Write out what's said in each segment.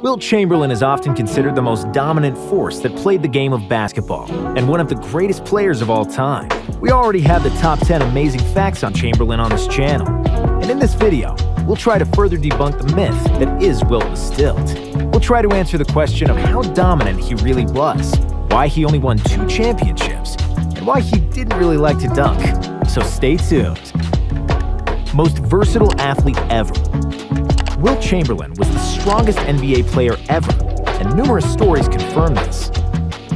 Wilt Chamberlain is often considered the most dominant force that played the game of basketball, and one of the greatest players of all time. We already have the top 10 amazing facts on Chamberlain on this channel, and in this video, we'll try to further debunk the myth that is Wilt the Stilt. We'll try to answer the question of how dominant he really was, why he only won 2 championships, and why he didn't really like to dunk. So stay tuned. Most versatile athlete ever. Wilt Chamberlain was the strongest NBA player ever, and numerous stories confirm this.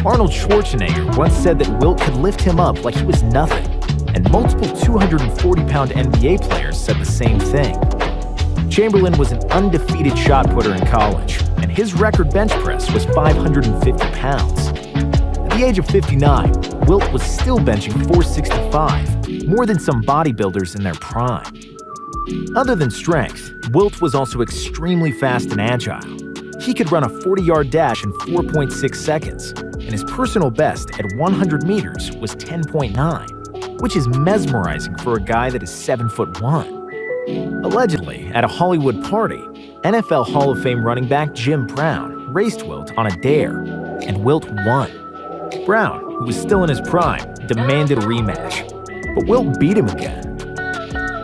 Arnold Schwarzenegger once said that Wilt could lift him up like he was nothing, and multiple 240-pound NBA players said the same thing. Chamberlain was an undefeated shot putter in college, and his record bench press was 550 pounds. At the age of 59, Wilt was still benching 465, more than some bodybuilders in their prime. Other than strength, Wilt was also extremely fast and agile. He could run a 40-yard dash in 4.6 seconds, and his personal best at 100 meters was 10.9, which is mesmerizing for a guy that is 7'1". Allegedly, at a Hollywood party, NFL Hall of Fame running back Jim Brown raced Wilt on a dare, and Wilt won. Brown, who was still in his prime, demanded a rematch, but Wilt beat him again.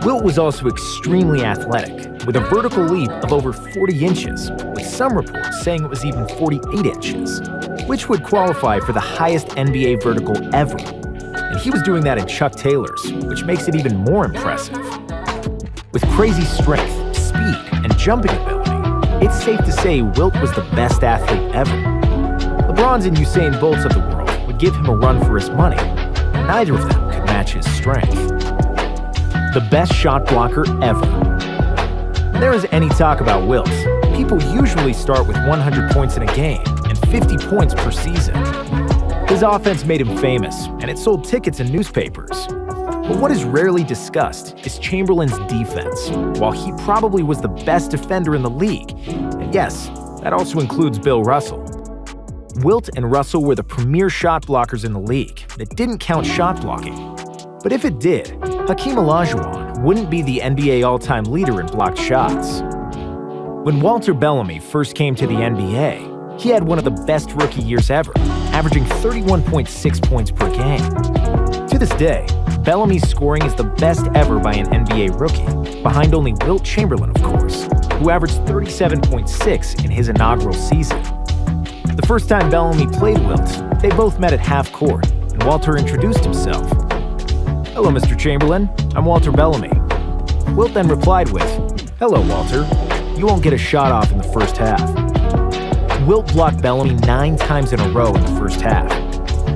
Wilt was also extremely athletic, with a vertical leap of over 40 inches, with some reports saying it was even 48 inches, which would qualify for the highest NBA vertical ever. And he was doing that in Chuck Taylors, which makes it even more impressive. With crazy strength, speed, and jumping ability, it's safe to say Wilt was the best athlete ever. LeBron's and Usain Bolt's of the world would give him a run for his money, and neither of them could match his strength. The best shot blocker ever. When there is any talk about Wilt, people usually start with 100 points in a game and 50 points per season. His offense made him famous, and it sold tickets in newspapers. But what is rarely discussed is Chamberlain's defense. While he probably was the best defender in the league, and yes, that also includes Bill Russell. Wilt and Russell were the premier shot blockers in the league that didn't count shot blocking. But if it did, Hakeem Olajuwon wouldn't be the NBA all-time leader in blocked shots. When Walter Bellamy first came to the NBA, he had one of the best rookie years ever, averaging 31.6 points per game. To this day, Bellamy's scoring is the best ever by an NBA rookie, behind only Wilt Chamberlain, of course, who averaged 37.6 in his inaugural season. The first time Bellamy played Wilt, they both met at half court, and Walter introduced himself. "Hello, Mr. Chamberlain. I'm Walter Bellamy." Wilt then replied with, "Hello, Walter. You won't get a shot off in the first half." Wilt blocked Bellamy 9 times in a row in the first half.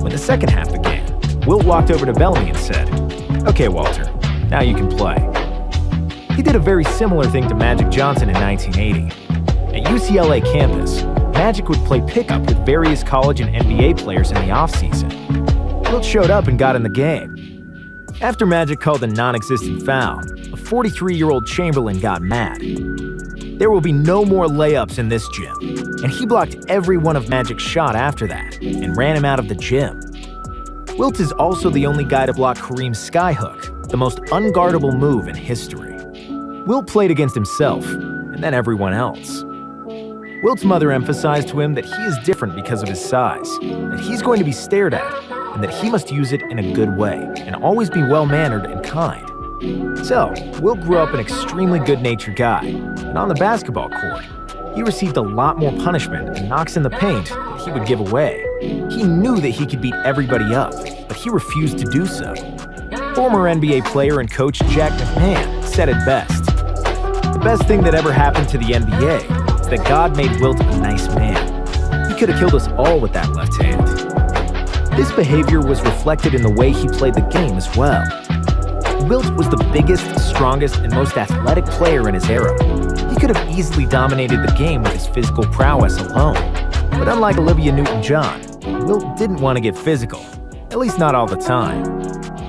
When the second half began, Wilt walked over to Bellamy and said, "Okay, Walter, now you can play." He did a very similar thing to Magic Johnson in 1980. At UCLA campus, Magic would play pickup with various college and NBA players in the offseason. Wilt showed up and got in the game. After Magic called a non-existent foul, a 43-year-old Chamberlain got mad. There will be no more layups in this gym, and he blocked every one of Magic's shot after that and ran him out of the gym. Wilt is also the only guy to block Kareem's skyhook, the most unguardable move in history. Wilt played against himself, and then everyone else. Wilt's mother emphasized to him that he is different because of his size, that he's going to be stared at, and that he must use it in a good way and always be well-mannered and kind. So, Wilt grew up an extremely good-natured guy, and on the basketball court, he received a lot more punishment and knocks in the paint that he would give away. He knew that he could beat everybody up, but he refused to do so. Former NBA player and coach Jack McMahon said it best. "The best thing that ever happened to the NBA is that God made Wilt a nice man. He could have killed us all with that left hand." This behavior was reflected in the way he played the game as well. Wilt was the biggest, strongest, and most athletic player in his era. He could have easily dominated the game with his physical prowess alone. But unlike Olivia Newton-John, Wilt didn't want to get physical, at least not all the time.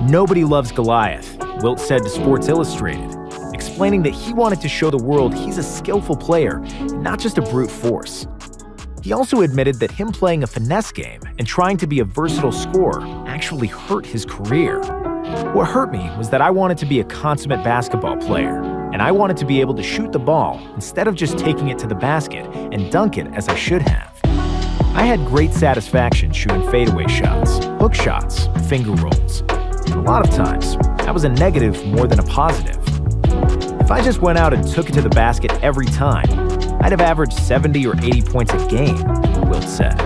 "Nobody loves Goliath," Wilt said to Sports Illustrated, explaining that he wanted to show the world he's a skillful player and not just a brute force. He also admitted that him playing a finesse game and trying to be a versatile scorer actually hurt his career. "What hurt me was that I wanted to be a consummate basketball player. and I wanted to be able to shoot the ball instead of just taking it to the basket and dunk it as I should have. I had great satisfaction shooting fadeaway shots, hook shots, finger rolls. And a lot of times, that was a negative more than a positive. If I just went out and took it to the basket every time, I'd have averaged 70 or 80 points a game, Wilt said.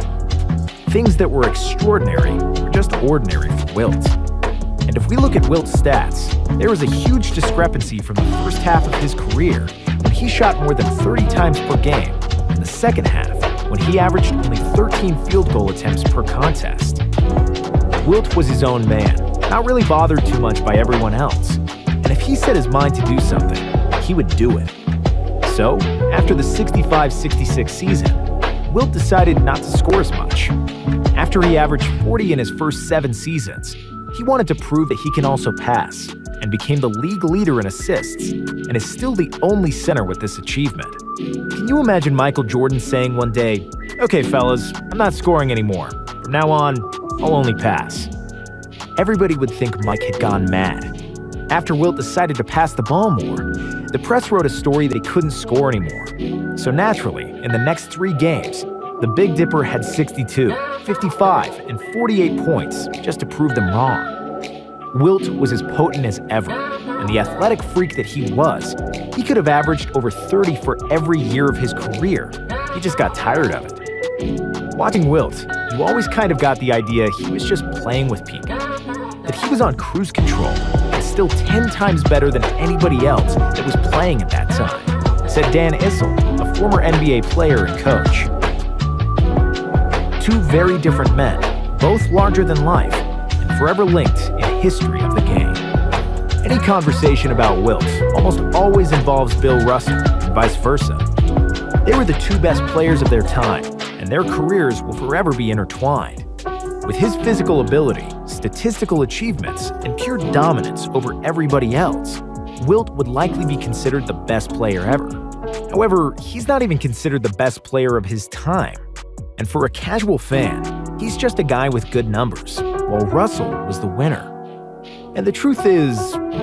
Things that were extraordinary were just ordinary for Wilt. And if we look at Wilt's stats, there was a huge discrepancy from the first half of his career when he shot more than 30 times per game, and the second half when he averaged only 13 field goal attempts per contest. Wilt was his own man, not really bothered too much by everyone else. And if he set his mind to do something, he would do it. So, after the 65-66 season, Wilt decided not to score as much. After he averaged 40 in his first 7 seasons, he wanted to prove that he can also pass, and became the league leader in assists, and is still the only center with this achievement. Can you imagine Michael Jordan saying one day, "Okay, fellas, I'm not scoring anymore. From now on, I'll only pass"? Everybody would think Mike had gone mad. After Wilt decided to pass the ball more, the press wrote a story that he couldn't score anymore. So naturally, in the next 3 games, the Big Dipper had 62, 55, and 48 points just to prove them wrong. Wilt was as potent as ever, and the athletic freak that he was, he could have averaged over 30 for every year of his career. He just got tired of it. Watching Wilt, you always kind of got the idea he was just playing with people, that he was on cruise control and still 10 times better than anybody else that was playing at that time, said Dan Issel, a former NBA player and coach. 2 very different men, both larger than life, and forever linked in history of the game. Any conversation about Wilt almost always involves Bill Russell, and vice versa. They were the 2 best players of their time, and their careers will forever be intertwined. With his physical ability, statistical achievements, and pure dominance over everybody else, Wilt would likely be considered the best player ever. However, he's not even considered the best player of his time. And for a casual fan, he's just a guy with good numbers, while Russell was the winner. And the truth is,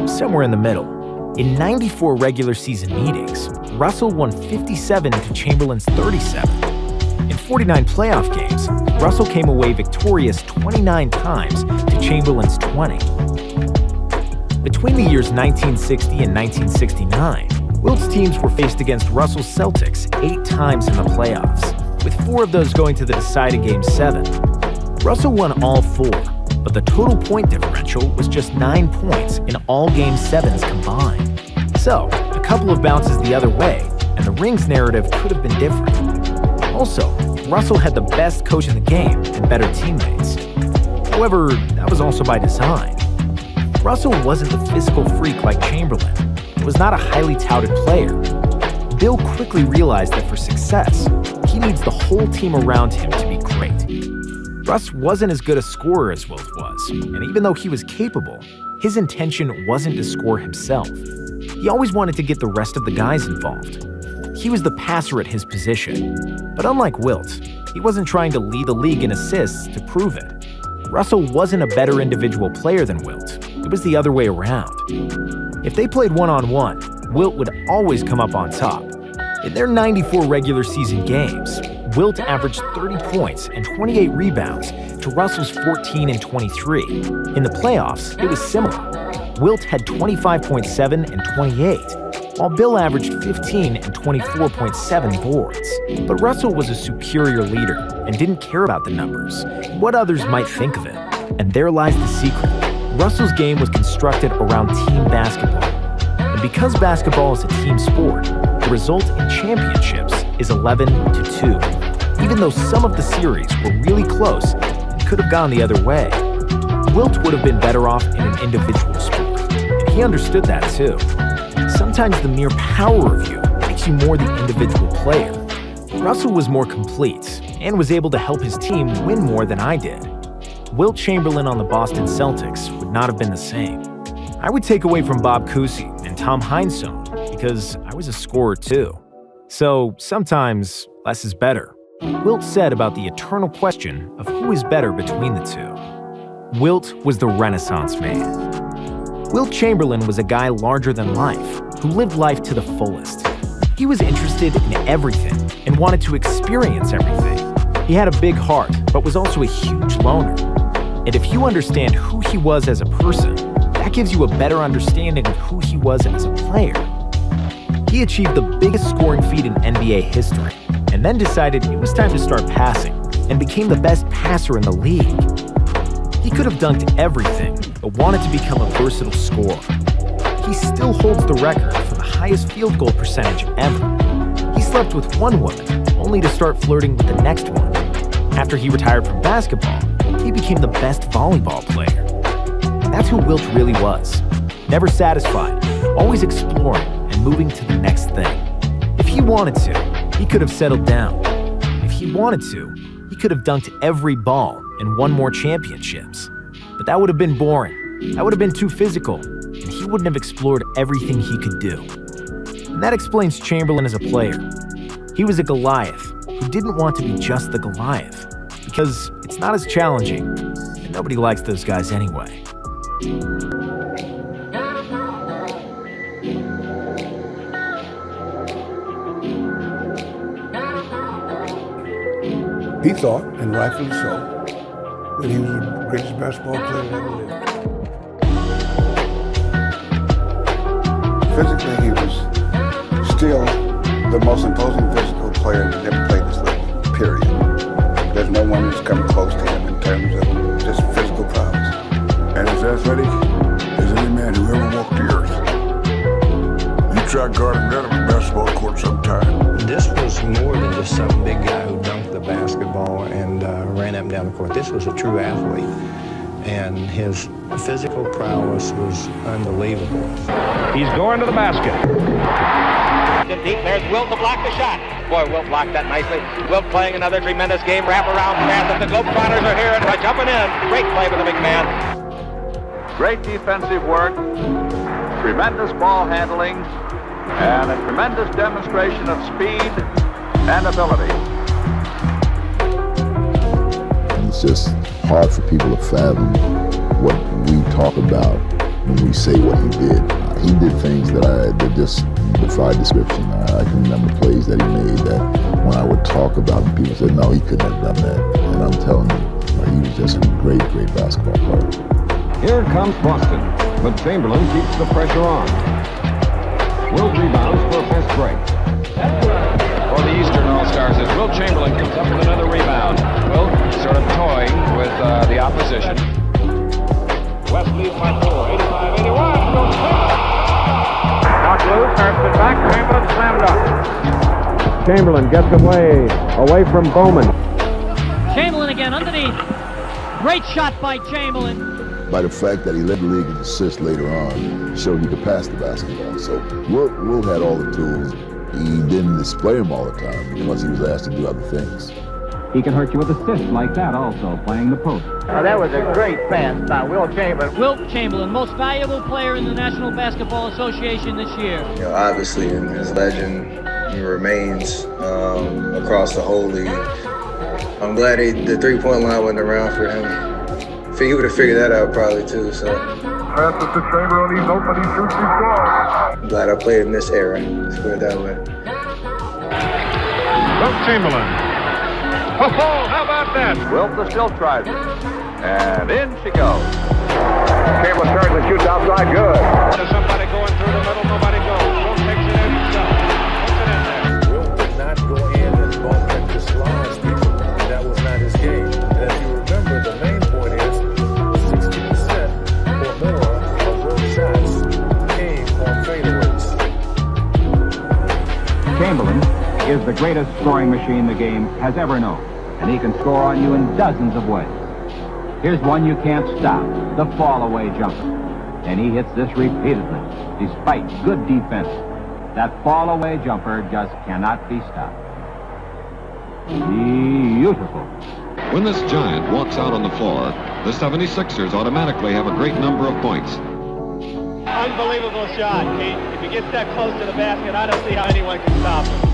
somewhere in the middle. In 94 regular season meetings, Russell won 57 to Chamberlain's 37. In 49 playoff games, Russell came away victorious 29 times to Chamberlain's 20. Between the years 1960 and 1969, Wilt's teams were faced against Russell's Celtics 8 times in the playoffs, with 4 of those going to the deciding Game 7. Russell won all 4, but the total point differential was just 9 points in all Game 7s combined. So, a couple of bounces the other way, and the rings narrative could have been different. Also, Russell had the best coach in the game and better teammates. However, that was also by design. Russell wasn't the physical freak like Chamberlain. He was not a highly touted player. Bill quickly realized that for success, he needs the whole team around him to be great. Russ wasn't as good a scorer as Wilt was, and even though he was capable, his intention wasn't to score himself. He always wanted to get the rest of the guys involved. He was the passer at his position. But unlike Wilt, he wasn't trying to lead the league in assists to prove it. Russell wasn't a better individual player than Wilt. It was the other way around. If they played one-on-one, Wilt would always come up on top. In their 94 regular season games, Wilt averaged 30 points and 28 rebounds to Russell's 14 and 23. In the playoffs, it was similar. Wilt had 25.7 and 28, while Bill averaged 15 and 24.7 boards. But Russell was a superior leader and didn't care about the numbers, what others might think of it. And there lies the secret. Russell's game was constructed around team basketball. And because basketball is a team sport, the result in championships is 11-2, even though some of the series were really close and could have gone the other way. Wilt would have been better off in an individual sport, and he understood that too. Sometimes the mere power of you makes you more the individual player. Russell was more complete and was able to help his team win more than I did. Wilt Chamberlain on the Boston Celtics would not have been the same. I would take away from Bob Cousy and Tom Heinsohn because I was a scorer too. So sometimes less is better. Wilt said about the eternal question of who is better between the two. Wilt was the Renaissance man. Wilt Chamberlain was a guy larger than life. who lived life to the fullest. He was interested in everything and wanted to experience everything. He had a big heart, but was also a huge loner. And if you understand who he was as a person, that gives you a better understanding of who he was as a player. He achieved the biggest scoring feat in NBA history, and then decided it was time to start passing, and became the best passer in the league. He could have dunked everything, but wanted to become a versatile scorer. He still holds the record for the highest field goal percentage ever. He slept with one woman, only to start flirting with the next one. After he retired from basketball, he became the best volleyball player. And that's who Wilt really was. Never satisfied, always exploring and moving to the next thing. If he wanted to, he could have settled down. If he wanted to, he could have dunked every ball and won more championships. But that would have been boring. That would have been too physical, and he wouldn't have explored everything he could do. And that explains Chamberlain as a player. He was a Goliath who didn't want to be just the Goliath, because it's not as challenging, and nobody likes those guys anyway. He thought, and rightfully so, that he was the greatest basketball player that ever lived. Physically, he was still the most imposing physical player that ever played this league, period. There's no one who's come close to him in terms of just physical prowess. And as athletic as any man who ever walked the earth. You try guarding that on a basketball court sometime. This was more than just some big guy who dunked the basketball and ran up and down the court. This was a true athlete, and his physical prowess was unbelievable. He's going to the basket. Deep, there's Wilt to block the shot. Boy, Wilt blocked that nicely. Wilt playing another tremendous game. Wraparound pass, and the Globetrotters are here and by jumping in. Great play by the big man. Great defensive work, tremendous ball handling, and a tremendous demonstration of speed and ability. It's just hard for people to fathom what we talk about when we say what he did. He did things that just defy description. I can remember plays that he made that when I would talk about him, people said, no, he couldn't have done that. And I'm telling you, he was just a great, great basketball player. Here comes Boston, but Chamberlain keeps the pressure on. Wilt rebounds for a fast break. For the Eastern All-Stars, as Wilt Chamberlain comes up with another rebound. Wilt sort of toying with the opposition. West leads by 4, 85-81. Goes knocked loose, starts it back. Chamberlain slammed up. Chamberlain gets away from Bowman. Chamberlain again underneath. Great shot by Chamberlain. By the fact that he led the league in assists later on, showed he could pass the basketball. So Wilt had all the tools. He didn't display them all the time because he was asked to do other things. He can hurt you with assists like that also, playing the post. That was a great pass by Wilt Chamberlain. Wilt Chamberlain, most valuable player in the National Basketball Association this year. You know, obviously, in his legend remains across the whole league. I'm glad the three-point line wasn't around for him. He would have figured that out probably too. So. Passes to Chamberlain, he's open, he shoots, he scores. I'm glad I played in this era. Let's put it that way. Wilt Chamberlain. Oh, how about that? Wilt still tries it. And in she goes. Chamberlain turns and shoots outside good. There's somebody going through the middle, nobody goes. Wilt takes it in himself. Puts it in there. Wilt did not go in and bump and dislodge people. That was not his game. And if you remember, the main point is 60% or more of those shots came on fadeaways. Chamberlain is the greatest scoring machine the game has ever known, and he can score on you in dozens of ways. Here's one you can't stop, the fall-away jumper. And he hits this repeatedly, despite good defense. That fall-away jumper just cannot be stopped. Beautiful. When this giant walks out on the floor, the 76ers automatically have a great number of points. Unbelievable shot, Pete. If he gets that close to the basket, I don't see how anyone can stop him.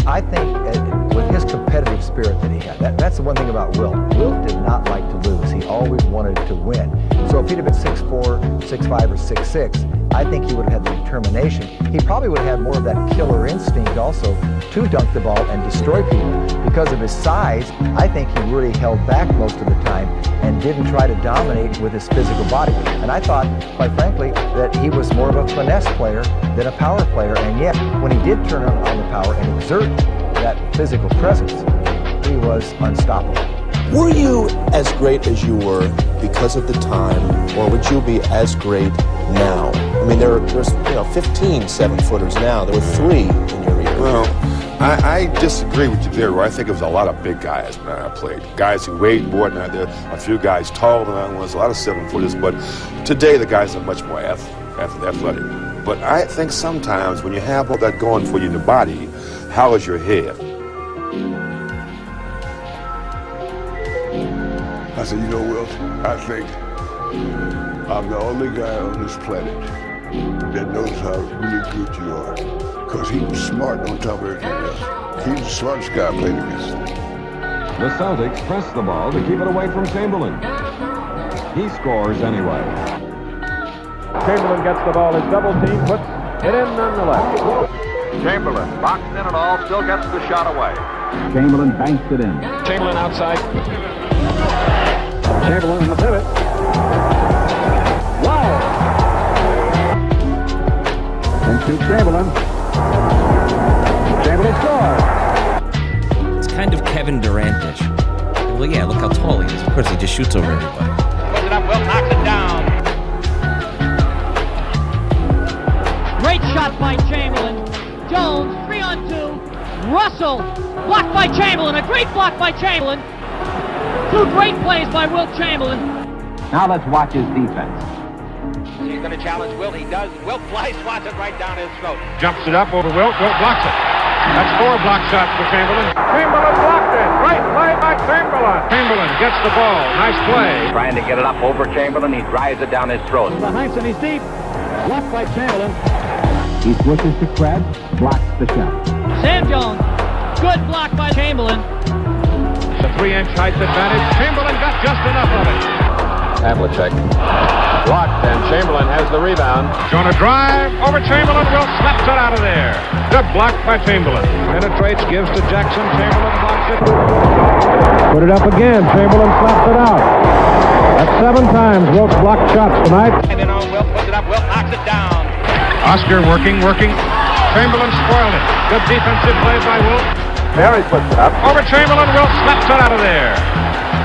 I think with his competitive spirit that he had, that's the one thing about Wilt. Wilt did not like to lose. He always wanted to win. So if he'd have been 6'4", 6'5", or 6'6", I think he would have had the determination. He probably would have had more of that killer instinct also to dunk the ball and destroy people. Because of his size, I think he really held back most of the time and didn't try to dominate with his physical body. And I thought, quite frankly, that he was more of a finesse player than a power player. And yet, when he did turn on the power and exert that physical presence, he was unstoppable. Were you as great as you were because of the time, or would you be as great now? I mean, there's 15 7-footers now. There were 3 in your year. Well, I disagree with you there, Roy. I think it was a lot of big guys when I played. Guys who weighed more than I did. A few guys taller than I was. A lot of 7-footers. But today the guys are much more athletic. But I think sometimes when you have all that going for you in the body, how is your head? I said, Wilt, I think I'm the only guy on this planet that knows how really good you are. Because he was smart on top of everything else. He's the smartest guy I played against. The Celtics press the ball to keep it away from Chamberlain. He scores anyway. Chamberlain gets the ball. His double team puts it in nonetheless. Chamberlain, boxed in and all, still gets the shot away. Chamberlain banks it in. Chamberlain outside. Chamberlain in the pivot. Wow! And shoots Chamberlain. Chamberlain scores. It's kind of Kevin Durant-ish. Well, yeah, look how tall he is. Of course, he just shoots over everybody. Puts it up, Wilt knocks it down. Great shot by Chamberlain. Jones, 3-on-2. Russell, blocked by Chamberlain. A great block by Chamberlain. 2 great plays by Wilt Chamberlain. Now let's watch his defense. He's going to challenge Wilt. He does. Wilt fly swats it right down his throat. Jumps it up over Wilt. Wilt blocks it. That's 4 block shots for Chamberlain. Chamberlain blocked it. Great play by Chamberlain. Chamberlain gets the ball. Nice play. Trying to get it up over Chamberlain. He drives it down his throat. Behind him, he's deep. Blocked by Chamberlain. He switches to Krebs. Blocks the shot. Sam Jones. Good block by Chamberlain. The 3-inch height advantage. Chamberlain got just enough of it. Havlicek blocked, and Chamberlain has the rebound. Going to drive over Chamberlain. Wilt slaps it out of there. Good block by Chamberlain. Penetrates, gives to Jackson. Chamberlain blocks it. Put it up again. Chamberlain slaps it out. That's 7 times Wilt's blocked shots tonight. And then on Wilt puts it up. Wilt knocks it down. Oscar working. Chamberlain spoiled it. Good defensive play by Wilt. Barry puts it up. Over Chamberlain. Wilt slaps it out of there.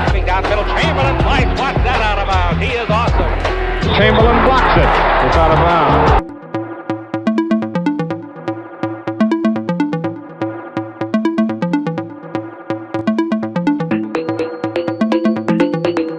Moving down the middle. Chamberlain fly swats that out of bounds. He is awesome. Chamberlain blocks it. It's out of bounds.